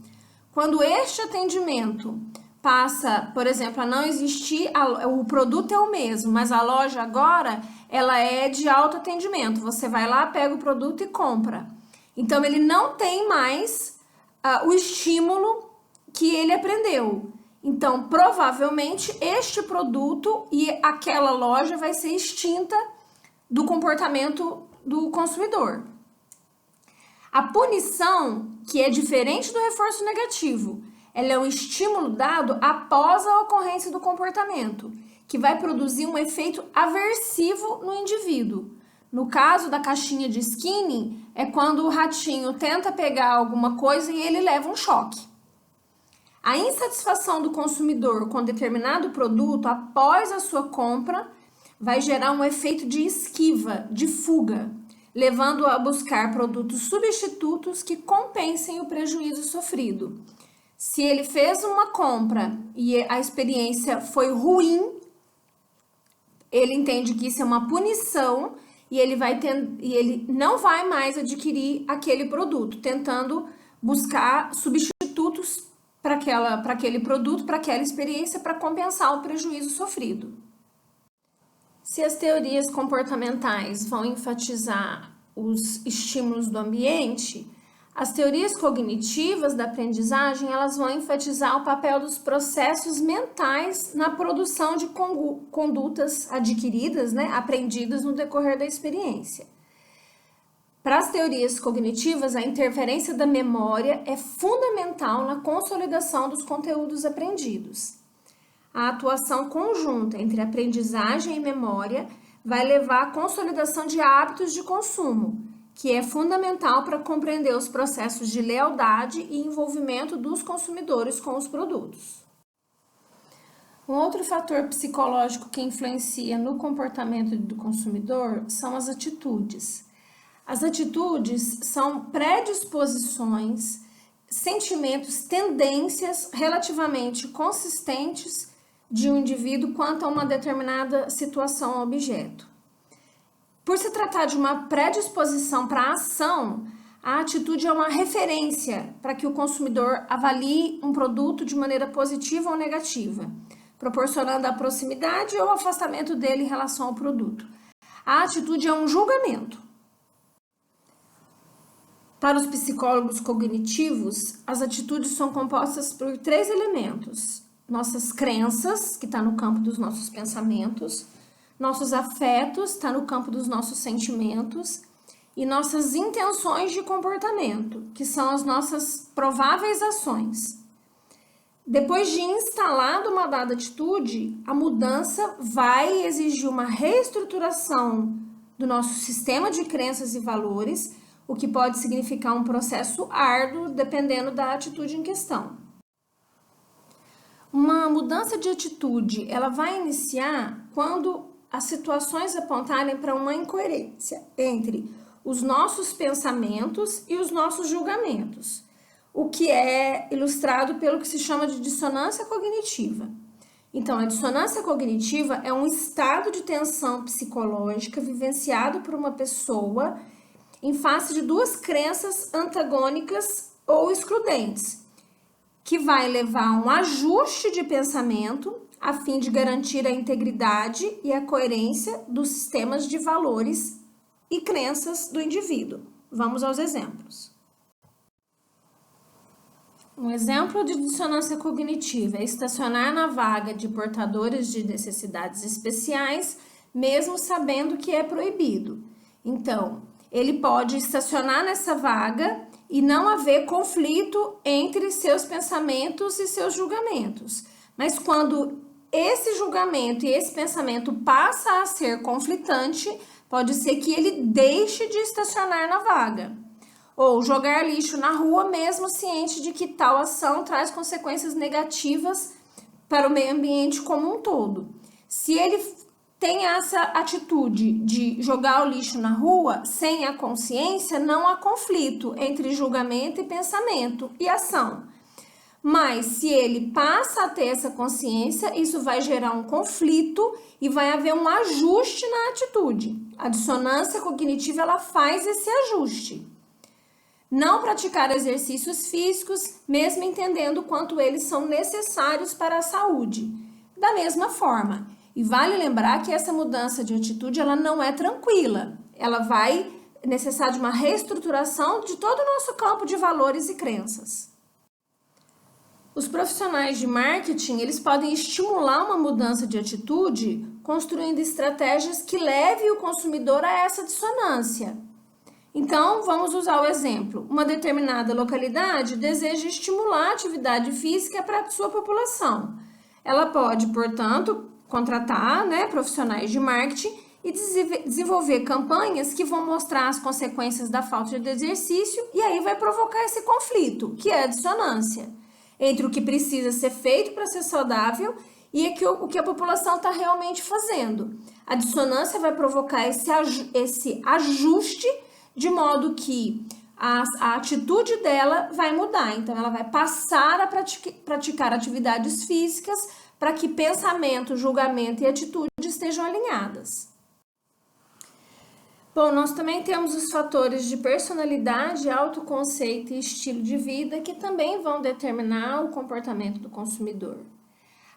[SPEAKER 1] Quando este atendimento passa, por exemplo, a não existir, o produto é o mesmo, mas a loja agora, ela é de autoatendimento. Você vai lá, pega o produto e compra. Então, ele não tem mais o estímulo que ele aprendeu. Então, provavelmente, este produto e aquela loja vai ser extinta do comportamento do consumidor. A punição, que é diferente do reforço negativo, ela é um estímulo dado após a ocorrência do comportamento, que vai produzir um efeito aversivo no indivíduo. No caso da caixinha de skinny, é quando o ratinho tenta pegar alguma coisa e ele leva um choque. A insatisfação do consumidor com determinado produto após a sua compra vai gerar um efeito de esquiva, de fuga, levando-o a buscar produtos substitutos que compensem o prejuízo sofrido. Se ele fez uma compra e a experiência foi ruim, ele entende que isso é uma punição e ele não vai mais adquirir aquele produto, tentando buscar substitutos para aquele produto, para aquela experiência, para compensar o prejuízo sofrido. Se as teorias comportamentais vão enfatizar os estímulos do ambiente, as teorias cognitivas da aprendizagem, elas vão enfatizar o papel dos processos mentais na produção de condutas adquiridas, aprendidas no decorrer da experiência. Para as teorias cognitivas, a interferência da memória é fundamental na consolidação dos conteúdos aprendidos. A atuação conjunta entre aprendizagem e memória vai levar à consolidação de hábitos de consumo, que é fundamental para compreender os processos de lealdade e envolvimento dos consumidores com os produtos. Um outro fator psicológico que influencia no comportamento do consumidor são as atitudes. As atitudes são predisposições, sentimentos, tendências relativamente consistentes de um indivíduo quanto a uma determinada situação ou objeto. Por se tratar de uma predisposição para a ação, a atitude é uma referência para que o consumidor avalie um produto de maneira positiva ou negativa, proporcionando a proximidade ou afastamento dele em relação ao produto. A atitude é um julgamento. Para os psicólogos cognitivos, as atitudes são compostas por 3 elementos: nossas crenças, que está no campo dos nossos pensamentos, nossos afetos, está no campo dos nossos sentimentos, e nossas intenções de comportamento, que são as nossas prováveis ações. Depois de instalada uma dada atitude, a mudança vai exigir uma reestruturação do nosso sistema de crenças e valores, o que pode significar um processo árduo, dependendo da atitude em questão. Uma mudança de atitude, ela vai iniciar quando as situações apontarem para uma incoerência entre os nossos pensamentos e os nossos julgamentos, o que é ilustrado pelo que se chama de dissonância cognitiva. Então, a dissonância cognitiva é um estado de tensão psicológica vivenciado por uma pessoa em face de 2 crenças antagônicas ou excludentes. que vai levar a um ajuste de pensamento a fim de garantir a integridade e a coerência dos sistemas de valores e crenças do indivíduo. Vamos aos exemplos. Um exemplo de dissonância cognitiva é estacionar na vaga de portadores de necessidades especiais, mesmo sabendo que é proibido. Então, ele pode estacionar nessa vaga e não haver conflito entre seus pensamentos e seus julgamentos. Mas quando esse julgamento e esse pensamento passa a ser conflitante, pode ser que ele deixe de estacionar na vaga. Ou jogar lixo na rua, mesmo ciente de que tal ação traz consequências negativas para o meio ambiente como um todo. Se ele tem essa atitude de jogar o lixo na rua, sem a consciência, não há conflito entre julgamento e pensamento e ação. Mas se ele passa a ter essa consciência, isso vai gerar um conflito e vai haver um ajuste na atitude. A dissonância cognitiva, ela faz esse ajuste. Não praticar exercícios físicos, mesmo entendendo o quanto eles são necessários para a saúde. Da mesma forma, e vale lembrar que essa mudança de atitude ela não é tranquila. Ela vai necessitar de uma reestruturação de todo o nosso campo de valores e crenças. Os profissionais de marketing, eles podem estimular uma mudança de atitude construindo estratégias que levem o consumidor a essa dissonância. Então, vamos usar o exemplo. Uma determinada localidade deseja estimular a atividade física para a sua população. Ela pode, portanto, contratar profissionais de marketing e desenvolver campanhas que vão mostrar as consequências da falta de exercício e aí vai provocar esse conflito, que é a dissonância, entre o que precisa ser feito para ser saudável e o que a população está realmente fazendo. A dissonância vai provocar esse ajuste de modo que a atitude dela vai mudar. Então, ela vai passar a praticar atividades físicas para que pensamento, julgamento e atitude estejam alinhadas. Bom, nós também temos os fatores de personalidade, autoconceito e estilo de vida que também vão determinar o comportamento do consumidor.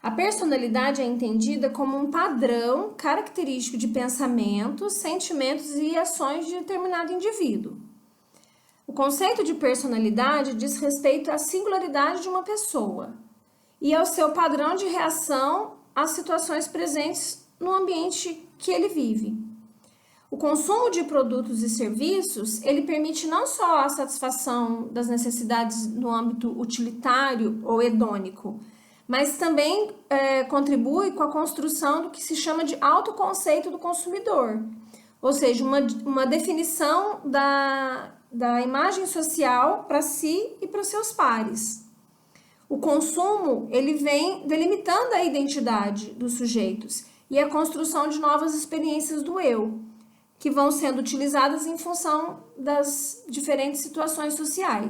[SPEAKER 1] A personalidade é entendida como um padrão característico de pensamentos, sentimentos e ações de determinado indivíduo. O conceito de personalidade diz respeito à singularidade de uma pessoa e ao seu padrão de reação às situações presentes no ambiente que ele vive. O consumo de produtos e serviços, ele permite não só a satisfação das necessidades no âmbito utilitário ou hedônico, mas também contribui com a construção do que se chama de autoconceito do consumidor, ou seja, uma definição da imagem social para si e para os seus pares. O consumo, ele vem delimitando a identidade dos sujeitos e a construção de novas experiências do eu, que vão sendo utilizadas em função das diferentes situações sociais.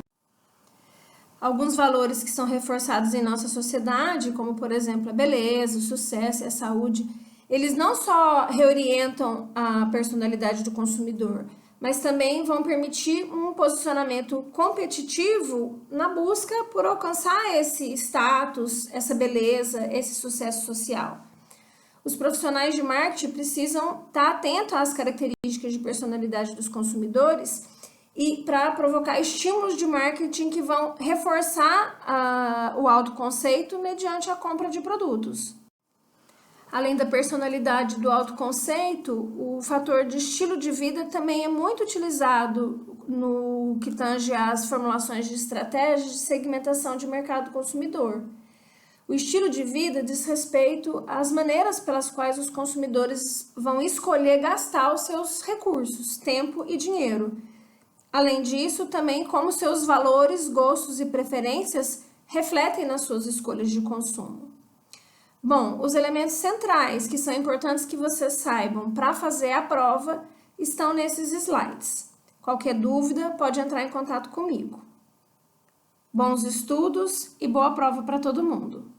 [SPEAKER 1] Alguns valores que são reforçados em nossa sociedade, como por exemplo a beleza, o sucesso e a saúde, eles não só reorientam a personalidade do consumidor, mas também vão permitir um posicionamento competitivo na busca por alcançar esse status, essa beleza, esse sucesso social. Os profissionais de marketing precisam estar atentos às características de personalidade dos consumidores e para provocar estímulos de marketing que vão reforçar o autoconceito mediante a compra de produtos. Além da personalidade do autoconceito, o fator de estilo de vida também é muito utilizado no que tange às formulações de estratégias de segmentação de mercado consumidor. O estilo de vida diz respeito às maneiras pelas quais os consumidores vão escolher gastar os seus recursos, tempo e dinheiro. Além disso, também como seus valores, gostos e preferências refletem nas suas escolhas de consumo. Bom, os elementos centrais que são importantes que vocês saibam para fazer a prova estão nesses slides. Qualquer dúvida pode entrar em contato comigo. Bons estudos e boa prova para todo mundo!